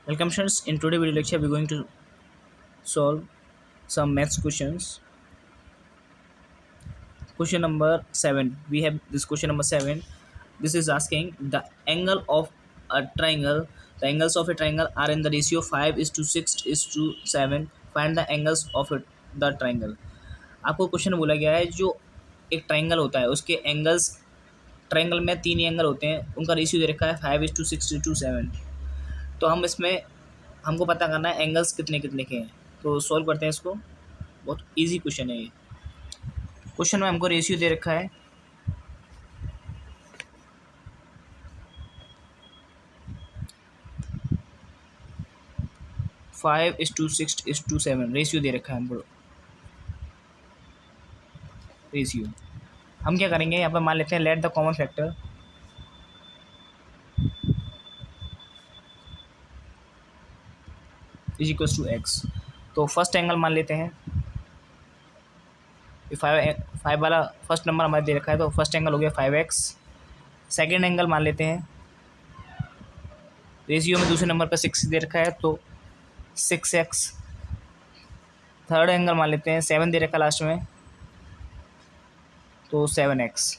Welcome students. In today video lecture, we're going to solve some maths questions. Question number 7. We have this question number 7. This is asking the angle of a triangle. The angles of a triangle are in the ratio 5 is to 6 is to 7. Find the angles of the triangle. आपको question बोला गया है जो एक triangle होता है उसके angles triangle में तीन एंगल होते हैं उनका रेशियो दे रखा है 5 is to 6 is to 7. तो हम इसमें हमको पता करना है एंगल्स कितने कितने के हैं। तो सॉल्व करते हैं इसको। बहुत इजी क्वेश्चन है ये। क्वेश्चन में हमको रेशियो दे रखा है 5 is to 6 is to 7 ratio दे रखा है हमको। रेशियो हम क्या करेंगे, यहाँ पर मान लेते हैं let the common factor is equals to X. तो फर्स्ट एंगल मान लेते हैं, फाइव वाला फर्स्ट नंबर हमारे दे रखा है तो फर्स्ट एंगल हो गया 5x। सेकेंड एंगल मान लेते हैं, रेशियो में दूसरे नंबर पर 6 दे रखा है तो 6x। थर्ड एंगल मान लेते हैं, 7 दे रखा है लास्ट में तो 7x।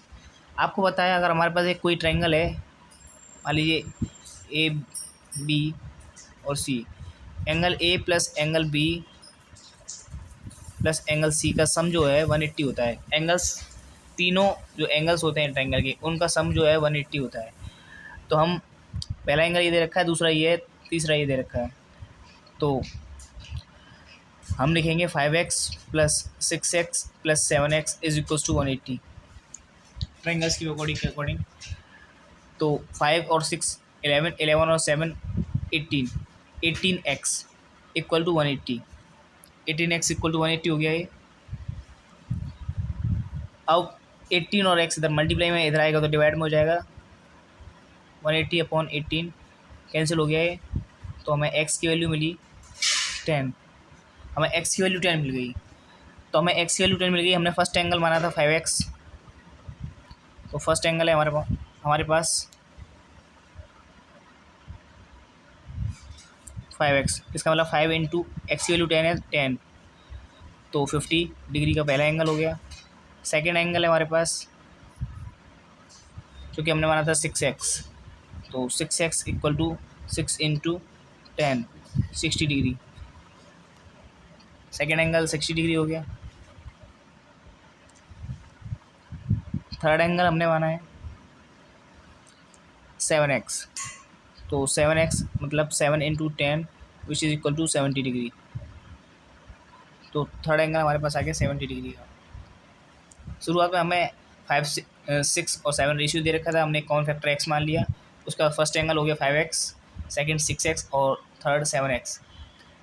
आपको पता है अगर हमारे पास एक कोई ट्रायंगल है, मान लीजिए ए बी और C, angle A plus angle B plus angle C का सम जो है 180 होता है। एंगल्स तीनों जो एंगल्स होते हैं ट्रायंगल के उनका सम जो है 180 होता है। तो हम पहला एंगल ये दे रखा है, दूसरा ये है, तीसरा ये दे रखा है। तो हम लिखेंगे 5x plus 6x plus 7x is equals to 180 triangles की अकॉर्डिंग। तो 5 और 6 11, 11 और 7 18, 18x equal to 180, 18x equal to 180 हो गया ये। अब 18 और x इधर मल्टीप्लाई में इधर आएगा तो डिवाइड में हो जाएगा, 180 अपॉन 18 कैंसिल हो गया ये। तो हमें x की वैल्यू मिली 10, हमें x की वैल्यू 10 मिल गई। तो हमें x की वैल्यू 10 मिल गई। हमने फर्स्ट एंगल माना था 5x, तो फर्स्ट एंगल है हमारे पास 5x। इसका मतलब 5 इंटू एक्स की वैल्यू 10 है 10, तो 50 डिग्री का पहला एंगल हो गया। सेकेंड एंगल है हमारे पास, क्योंकि हमने माना था 6x, तो 6x equal to 6 into 10 60 degree. Second angle 60 degree हो गया। थर्ड एंगल हमने माना है 7x, तो 7x मतलब 7 into 10 which is equal to 70 degree. तो थर्ड एंगल हमारे पास आ गया 70 डिग्री का। शुरुआत में हमें 5, 6 और 7 रेशियो दे रखा था, हमने कॉमन फैक्टर x मान लिया। उसका फर्स्ट एंगल हो गया 5x, सेकेंड 6x और थर्ड 7x।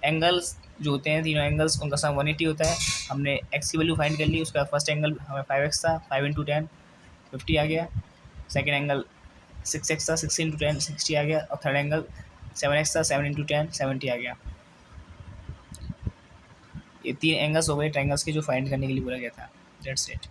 एंगल्स जो होते हैं तीनों एंगल्स उनका सम 180 होता है। हमने x की वैल्यू फाइंड कर ली। उसका फर्स्ट एंगल हमें 5x था, 5 इंटू 10 50 आ गया। सेकेंड एंगल 6x था, 6 इंटू 10 60 आ गया। और थर्ड एंगल 7x था, 7 इंटू 10 70 आ गया। ये तीन एंगल्स हो गए ट्रायंगल्स के जो फाइंड करने के लिए बोला गया था। That's it.